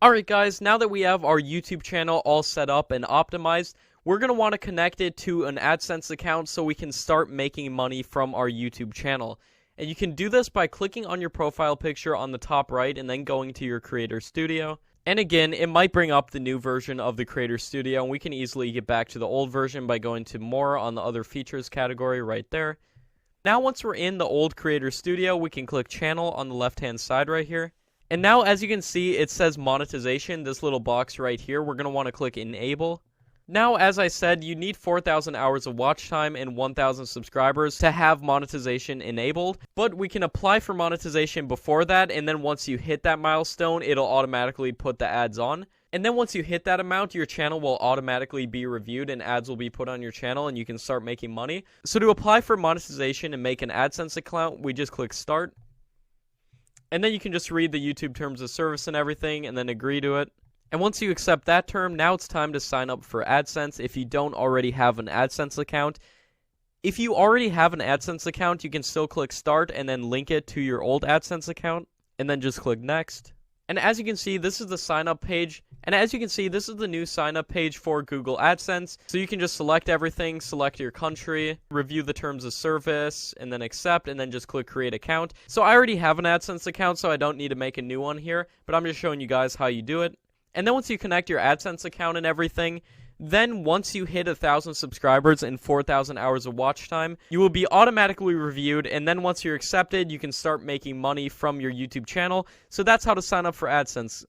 Alright guys, now that we have our YouTube channel all set up and optimized, we're going to want to connect it to an Adsense account so we can start making money from our YouTube channel. And you can do this by clicking on your profile picture on the top right and then going to your Creator Studio. And again, it might bring up the new version of the Creator Studio, and we can easily get back to the old version by going to More on the Other Features category right there. Now once we're in the old Creator Studio, we can click Channel on the left-hand side right here. And now, as you can see, it says monetization, this little box right here. We're going to want to click Enable. Now, as I said, you need 4,000 hours of watch time and 1,000 subscribers to have monetization enabled. But we can apply for monetization before that, and then once you hit that milestone, it'll automatically put the ads on. And then once you hit that amount, your channel will automatically be reviewed and ads will be put on your channel and you can start making money. So to apply for monetization and make an Adsense account, we just click Start. And then you can just read the YouTube terms of service and everything and then agree to it. And once you accept that term, now it's time to sign up for Adsense if you don't already have an Adsense account. If you already have an Adsense account, you can still click Start and then link it to your old Adsense account. And then just click Next. And as you can see, this is the sign up page. And as you can see, this is the new sign up page for Google AdSense. So you can just select everything, select your country, review the terms of service, and then accept, and then just click create account. So I already have an AdSense account, so I don't need to make a new one here, but I'm just showing you guys how you do it. And then once you connect your AdSense account and everything, then once you hit 1,000 subscribers and 4,000 hours of watch time, you will be automatically reviewed, and then once you're accepted, you can start making money from your YouTube channel. So that's how to sign up for AdSense.